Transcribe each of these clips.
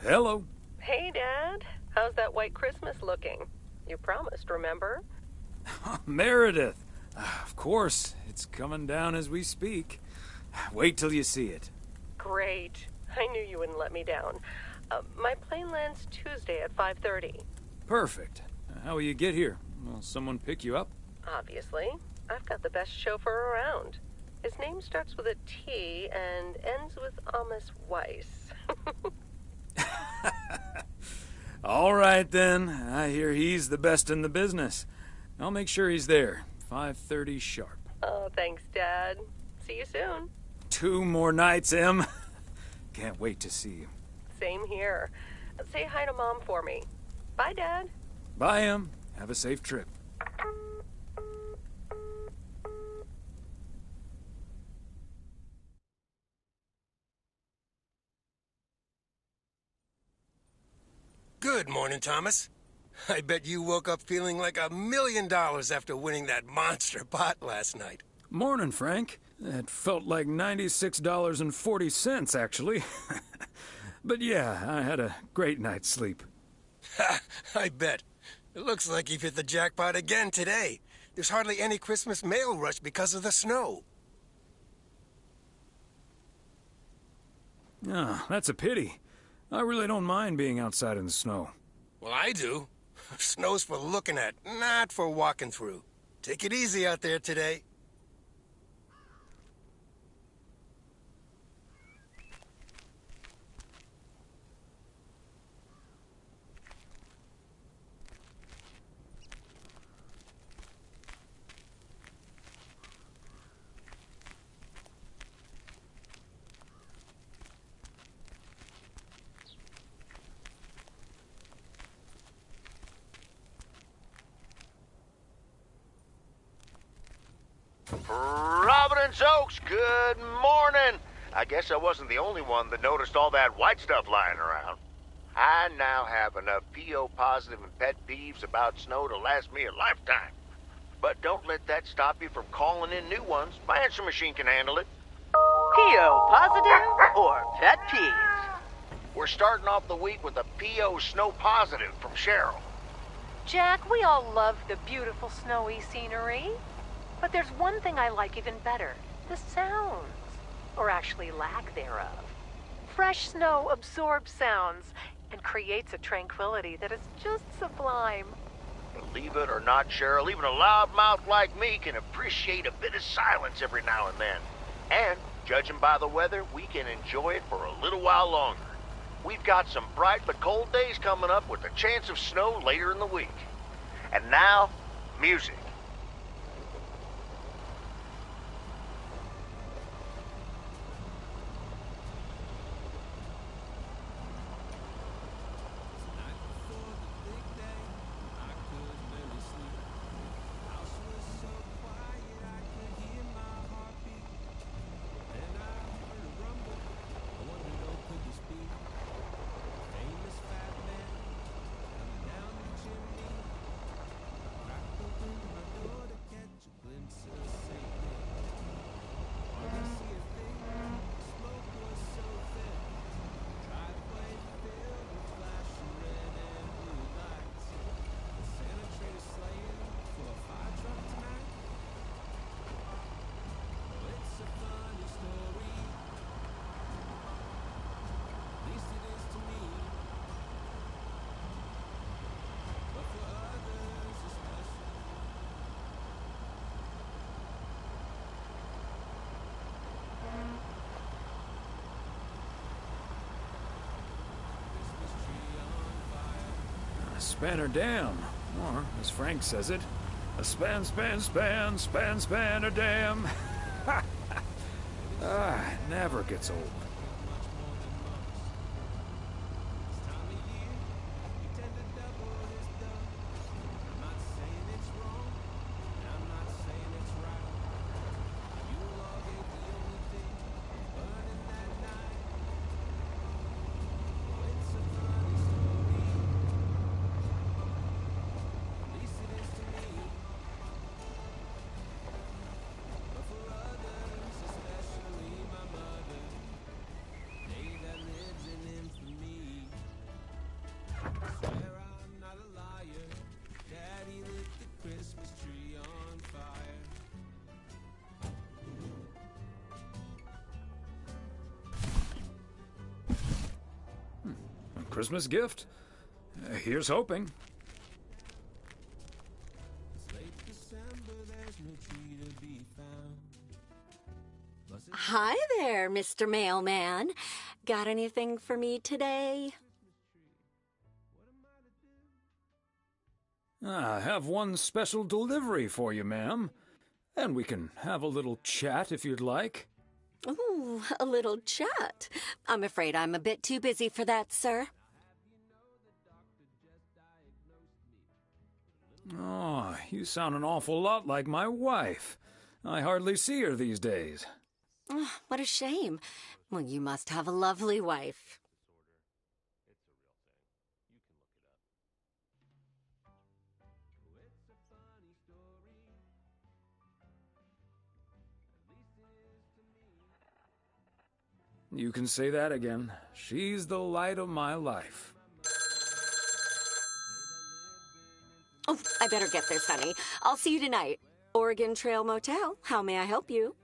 Hello. Hey, Dad. How's that white Christmas looking? You promised, remember? Meredith. Of course, it's coming down as we speak. Wait till you see it. Great. I knew you wouldn't let me down. My plane lands Tuesday at 5:30. Perfect. How will you get here? Will someone pick you up? Obviously. I've got the best chauffeur around. His name starts with a T and ends with Amos Weiss. All right, then. I hear he's the best in the business. I'll make sure he's there. 5:30 sharp. Oh, thanks, Dad. See you soon. 2 more nights, Em. Can't wait to see you. Same here. Say hi to Mom for me. Bye, Dad. Bye, Em. Have a safe trip. Good morning, Thomas. I bet you woke up feeling like $1 million after winning that monster pot last night. Morning, Frank. It felt like $96.40, actually. But yeah, I had a great night's sleep. Ha! I bet. It looks like you've hit the jackpot again today. There's hardly any Christmas mail rush because of the snow. Oh, that's a pity. I really don't mind being outside in the snow. Well, I do. Snow's for looking at, not for walking through. Take it easy out there today. Providence Oaks, good morning. I guess I wasn't the only one that noticed all that white stuff lying around. I now have enough PO positive and pet peeves about snow to last me a lifetime. But don't let that stop you from calling in new ones. My answer machine can handle it. PO positive or pet peeves? We're starting off the week with a PO snow positive from Cheryl. Jack, we all love the beautiful snowy scenery. But there's one thing I like even better. The sounds. Or actually lack thereof. Fresh snow absorbs sounds and creates a tranquility that is just sublime. Believe it or not, Cheryl, even a loudmouth like me can appreciate a bit of silence every now and then. And, judging by the weather, we can enjoy it for a little while longer. We've got some bright but cold days coming up with a chance of snow later in the week. And now, music. Spanner dam, or as Frank says it, a span a dam. It never gets old. Christmas gift? Here's hoping. Hi there, Mr. Mailman. Got anything for me today? I have one special delivery for you, ma'am. And we can have a little chat if you'd like. Ooh, a little chat. I'm afraid I'm a bit too busy for that, sir. Oh, you sound an awful lot like my wife. I hardly see her these days. Oh, what a shame. Well, you must have a lovely wife. You can say that again. She's the light of my life. Oh, I better get this, honey. I'll see you tonight. Oregon Trail Motel. How may I help you?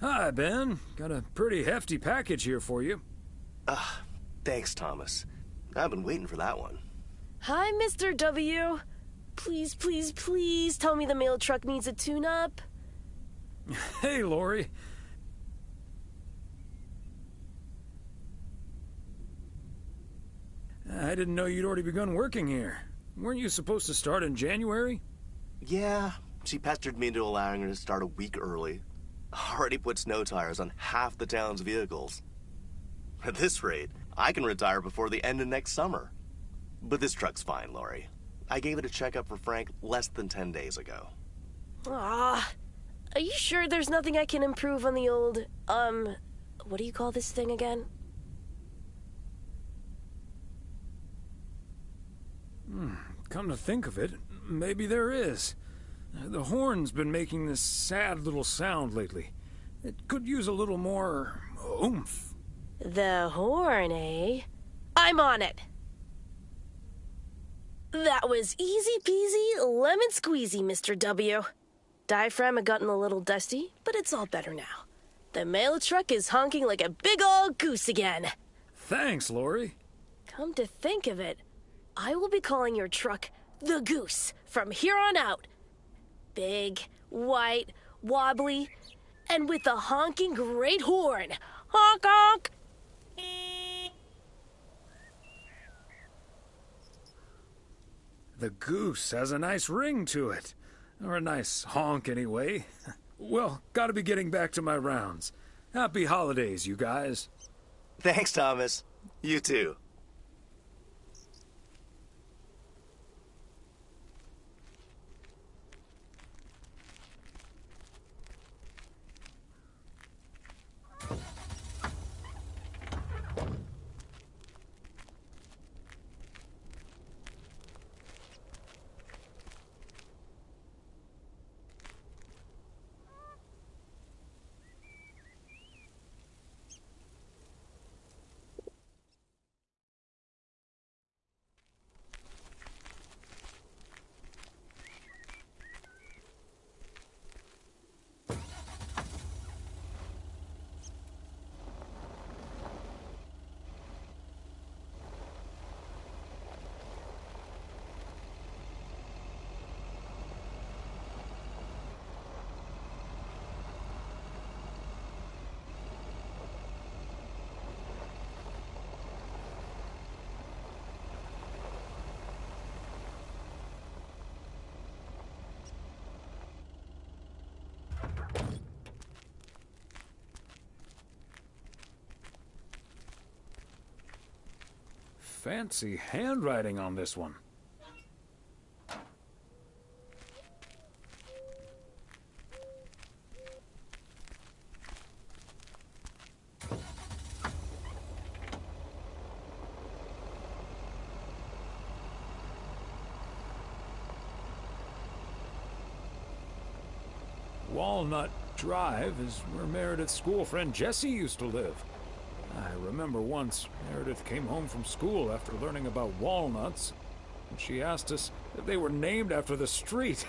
Hi, Ben. Got a pretty hefty package here for you. Thanks, Thomas. I've been waiting for that one. Hi, Mr. W. Please, please, please tell me the mail truck needs a tune-up. Hey, Lori. I didn't know you'd already begun working here. Weren't you supposed to start in January? Yeah, she pestered me into allowing her to start a week early. Already put snow tires on half the town's vehicles. At this rate, I can retire before the end of next summer. But this truck's fine, Lori. I gave it a checkup for Frank less than 10 days ago. Ah, Are you sure there's nothing I can improve on the old, what do you call this thing again? Come to think of it, maybe there is. The horn's been making this sad little sound lately. It could use a little more oomph. The horn, eh? I'm on it. That was easy peasy, lemon squeezy, Mr. W. Diaphragm had gotten a little dusty, but it's all better now. The mail truck is honking like a big old goose again. Thanks, Lori. Come to think of it, I will be calling your truck the Goose from here on out. Big, white, wobbly, and with a honking great horn. Honk honk! The Goose has a nice ring to it. Or a nice honk, anyway. Well, gotta be getting back to my rounds. Happy holidays, you guys. Thanks, Thomas. You too. Fancy handwriting on this one. Walnut Drive is where Meredith's school friend Jessie used to live. I remember once Meredith came home from school after learning about walnuts, and she asked us if they were named after the street.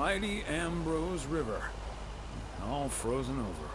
mighty Ambrose River, all frozen over.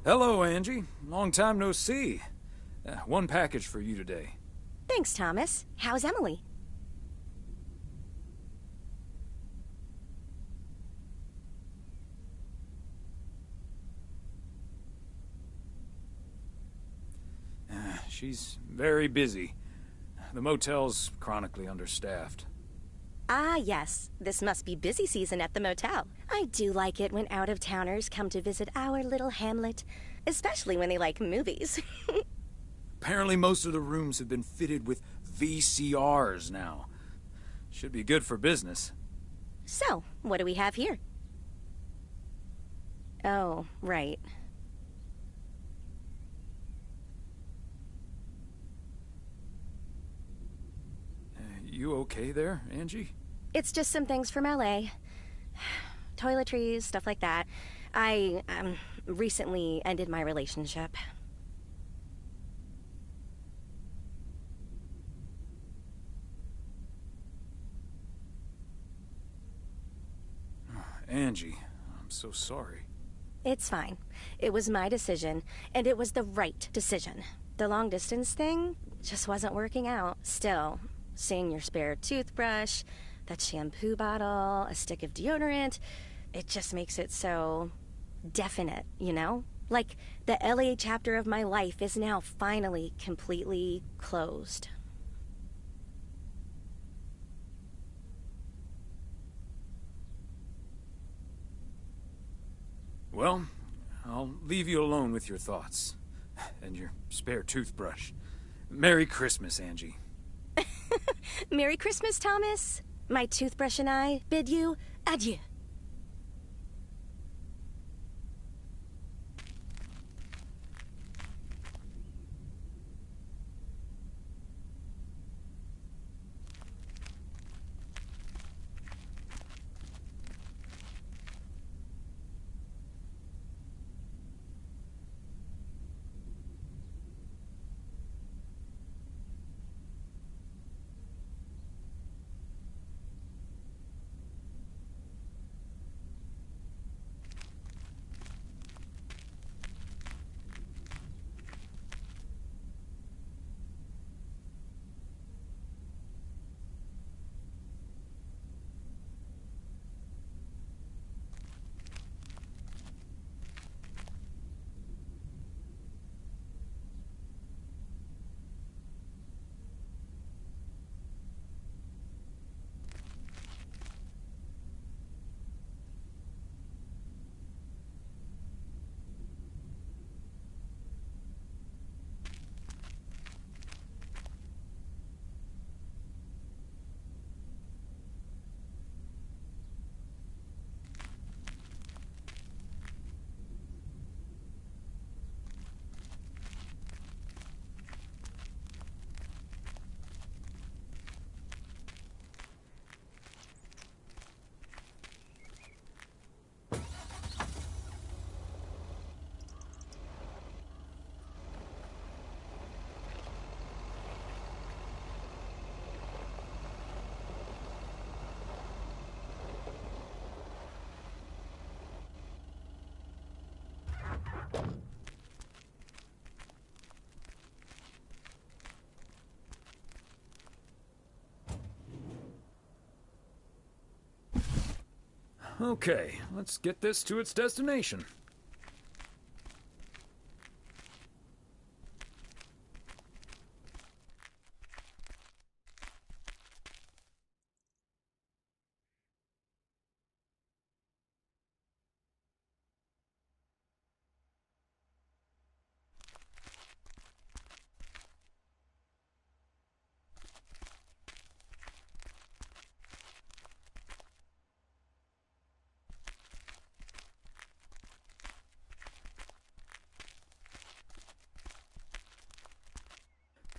Hello, Angie. Long time no see. One package for you today. Thanks, Thomas. How's Emily? She's very busy. The motel's chronically understaffed. Ah, yes. This must be busy season at the motel. I do like it when out-of-towners come to visit our little hamlet, especially when they like movies. Apparently most of the rooms have been fitted with VCRs now. Should be good for business. So, what do we have here? Oh, right. You okay there, Angie? It's just some things from LA. Toiletries, stuff like that. I, recently ended my relationship. Angie, I'm so sorry. It's fine. It was my decision, and it was the right decision. The long distance thing just wasn't working out. Still, seeing your spare toothbrush, that shampoo bottle, a stick of deodorant, it just makes it so definite, you know? Like the LA chapter of my life is now finally completely closed. Well, I'll leave you alone with your thoughts. And your spare toothbrush. Merry Christmas, Angie. Merry Christmas, Thomas. My toothbrush and I bid you adieu. Okay, let's get this to its destination.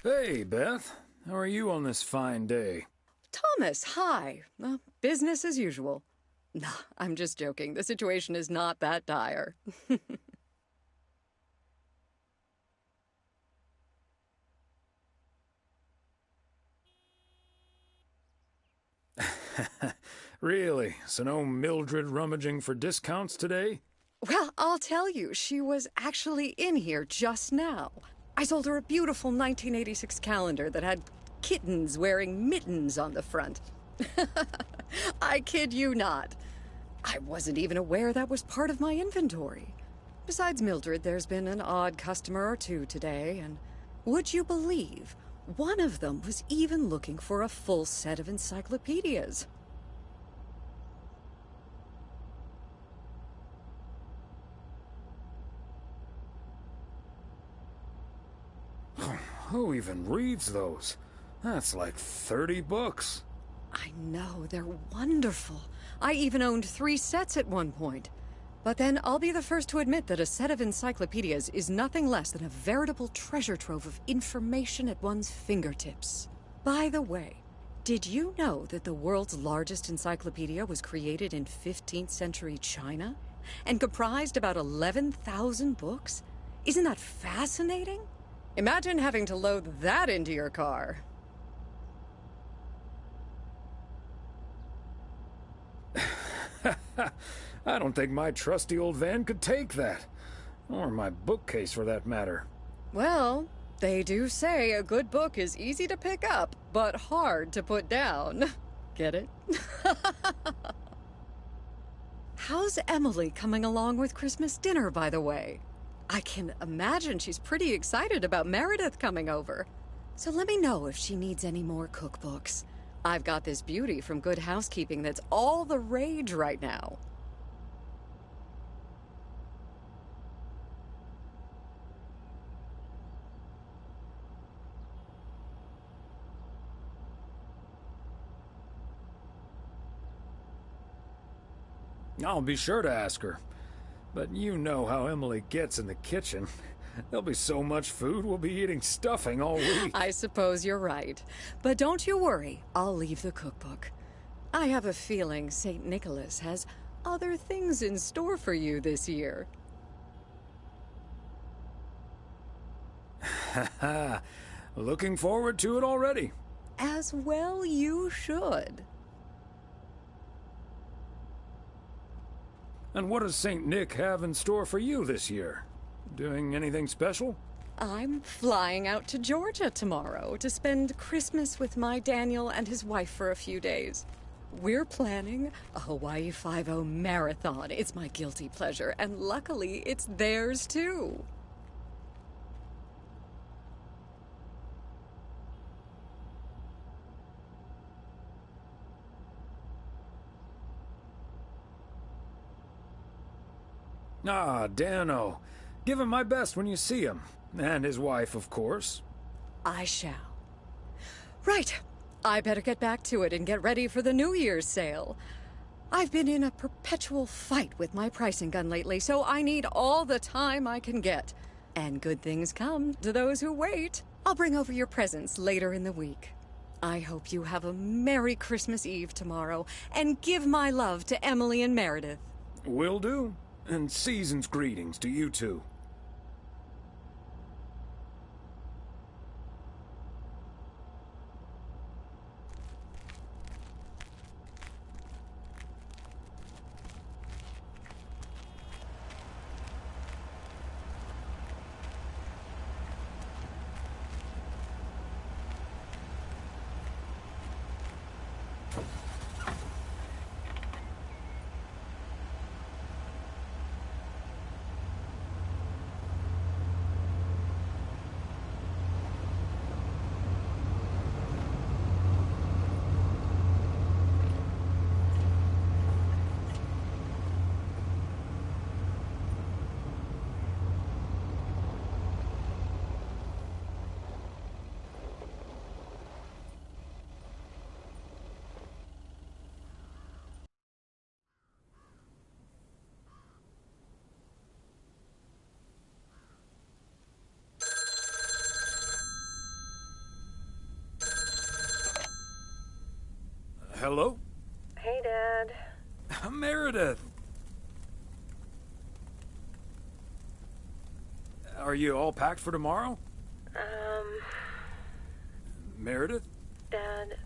Hey, Beth. How are you on this fine day? Thomas, hi. Business as usual. Nah, I'm just joking. The situation is not that dire. Really? So no Mildred rummaging for discounts today? Well, I'll tell you, she was actually in here just now. I sold her a beautiful 1986 calendar that had kittens wearing mittens on the front. I kid you not. I wasn't even aware that was part of my inventory. Besides Mildred, there's been an odd customer or two today, and would you believe, one of them was even looking for a full set of encyclopedias. Who even reads those? That's like 30 books. I know, they're wonderful. I even owned 3 sets at one point. But then I'll be the first to admit that a set of encyclopedias is nothing less than a veritable treasure trove of information at one's fingertips. By the way, did you know that the world's largest encyclopedia was created in 15th century China and comprised about 11,000 books? Isn't that fascinating? Imagine having to load that into your car. I don't think my trusty old van could take that. Or my bookcase, for that matter. Well, they do say a good book is easy to pick up, but hard to put down. Get it? How's Emily coming along with Christmas dinner, by the way? I can imagine she's pretty excited about Meredith coming over. So let me know if she needs any more cookbooks. I've got this beauty from Good Housekeeping that's all the rage right now. I'll be sure to ask her. But you know how Emily gets in the kitchen. There'll be so much food, we'll be eating stuffing all week. I suppose you're right. But don't you worry, I'll leave the cookbook. I have a feeling St. Nicholas has other things in store for you this year. Haha, looking forward to it already. As well you should. And what does St. Nick have in store for you this year? Doing anything special? I'm flying out to Georgia tomorrow to spend Christmas with my Daniel and his wife for a few days. We're planning a Hawaii Five-0 marathon. It's my guilty pleasure, and luckily it's theirs too. Ah, Dano. Give him my best when you see him. And his wife, of course. I shall. Right. I better get back to it and get ready for the New Year's sale. I've been in a perpetual fight with my pricing gun lately, so I need all the time I can get. And good things come to those who wait. I'll bring over your presents later in the week. I hope you have a Merry Christmas Eve tomorrow, and give my love to Emily and Meredith. Will do. And season's greetings to you two. Hello? Hey, Dad. Meredith. Are you all packed for tomorrow? Meredith? Dad,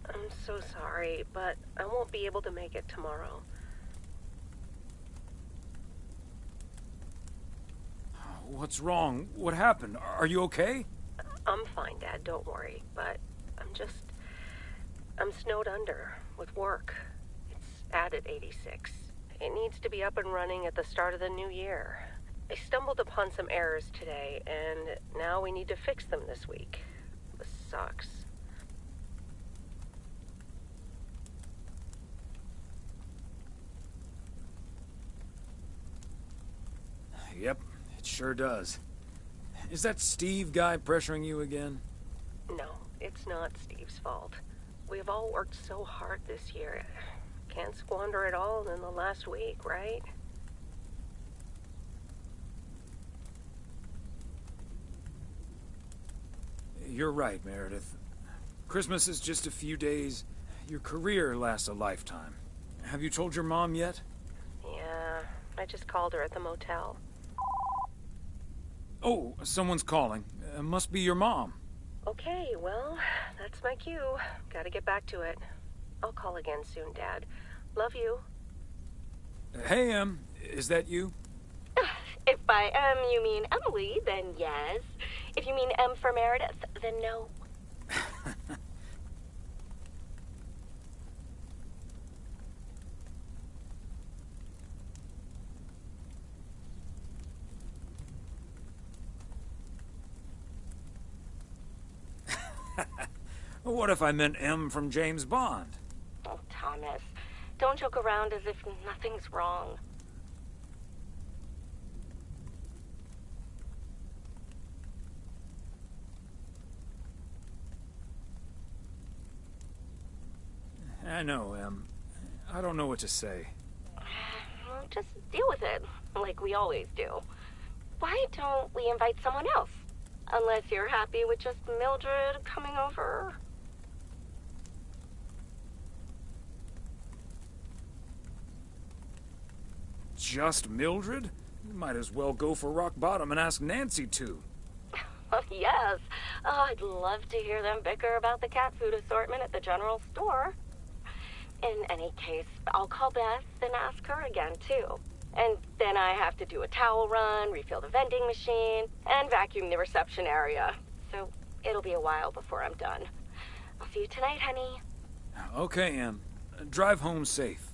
I'm so sorry, but I won't be able to make it tomorrow. What's wrong? What happened? Are you okay? I'm fine, Dad, don't worry, but I'm snowed under with work. It's at 86. It needs to be up and running at the start of the new year. I stumbled upon some errors today, and now we need to fix them this week. This sucks. Yep, it sure does. Is that Steve guy pressuring you again? No, it's not Steve's fault. We've all worked so hard this year. Can't squander it all in the last week, right? You're right, Meredith. Christmas is just a few days. Your career lasts a lifetime. Have you told your mom yet? Yeah, I just called her at the motel. Oh, someone's calling. Must be your mom. Okay, well, that's my cue. Gotta get back to it. I'll call again soon, Dad. Love you. Hey, is that you? If by M you mean Emily, then yes. If you mean M for Meredith, then no. What if I meant M from James Bond? Oh, Thomas, don't joke around as if nothing's wrong. I know, Em. I don't know what to say. Well, just deal with it, like we always do. Why don't we invite someone else? Unless you're happy with just Mildred coming over. Just Mildred? You might as well go for rock bottom and ask Nancy to. Oh, yes. Oh, I'd love to hear them bicker about the cat food assortment at the general store. In any case, I'll call Beth and ask her again, too. And then I have to do a towel run, refill the vending machine, and vacuum the reception area. So it'll be a while before I'm done. I'll see you tonight, honey. Okay, Em. Drive home safe.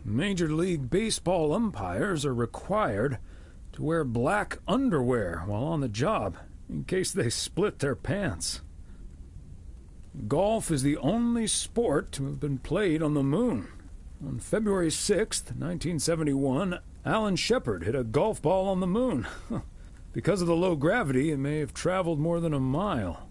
Major League Baseball umpires are required to wear black underwear while on the job, in case they split their pants. Golf is the only sport to have been played on the moon. On February 6th, 1971, Alan Shepard hit a golf ball on the moon. Because of the low gravity, it may have traveled more than a mile.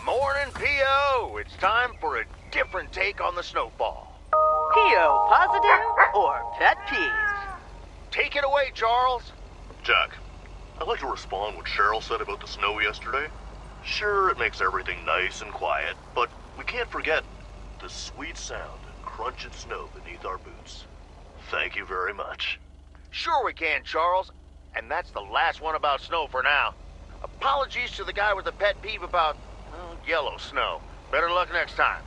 Morning, P.O. It's time for a different take on the snowfall. P.O. positive or pet peeves? Take it away, Charles. Jack, I'd like to respond what Cheryl said about the snow yesterday. Sure, it makes everything nice and quiet, but we can't forget the sweet sound and crunching snow beneath our boots. Thank you very much. Sure we can, Charles. And that's the last one about snow for now. Apologies to the guy with the pet peeve about yellow snow. Better luck next time.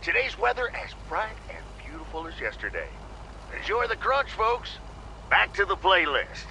Today's weather as bright and beautiful as yesterday. Enjoy the crunch, folks. Back to the playlist.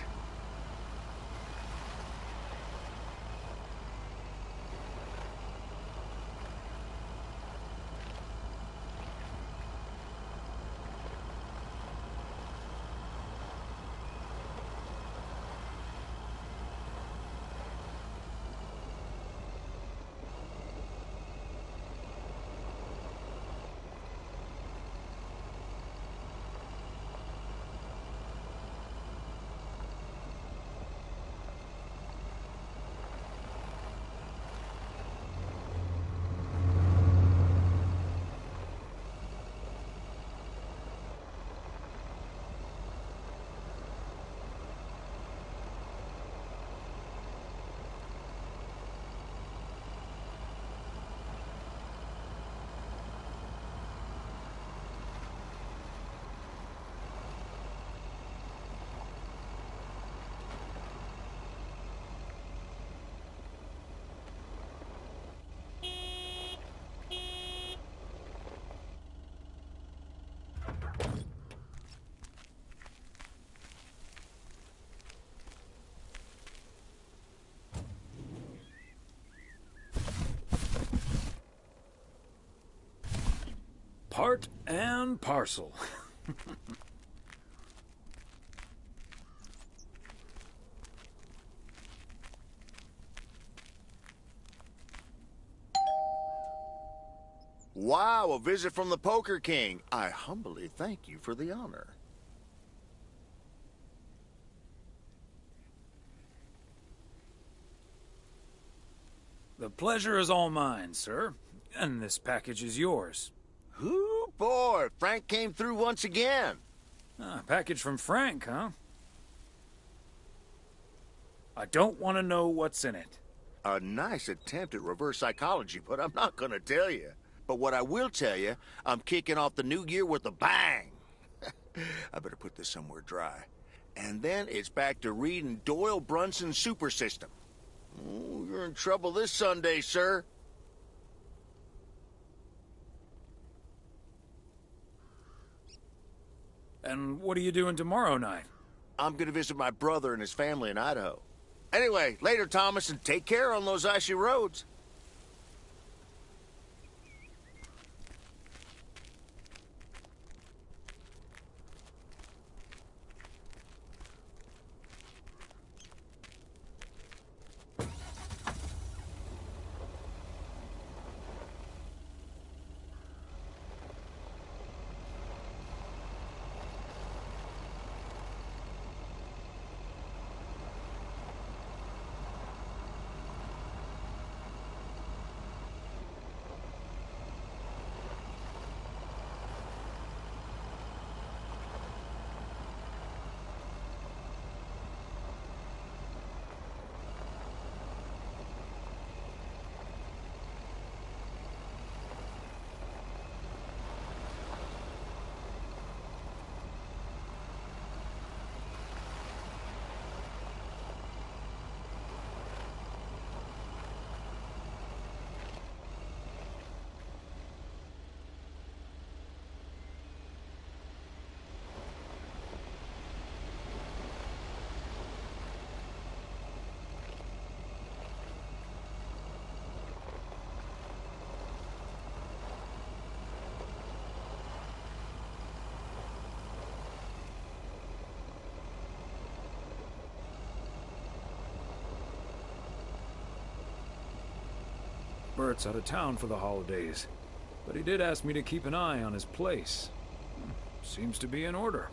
part and parcel. Wow, a visit from the Poker King. I humbly thank you for the honor. The pleasure is all mine, sir. And this package is yours. Ooh, boy, Frank came through once again. A package from Frank, huh? I don't want to know what's in it. A nice attempt at reverse psychology, but I'm not gonna tell you. But what I will tell you, I'm kicking off the new year with a bang. I better put this somewhere dry. And then it's back to reading Doyle Brunson's Super System. Oh, you're in trouble this Sunday, sir. And what are you doing tomorrow night? I'm gonna visit my brother and his family in Idaho. Anyway, later, Thomas, and take care on those icy roads. Bert's out of town for the holidays, but he did ask me to keep an eye on his place. Seems to be in order.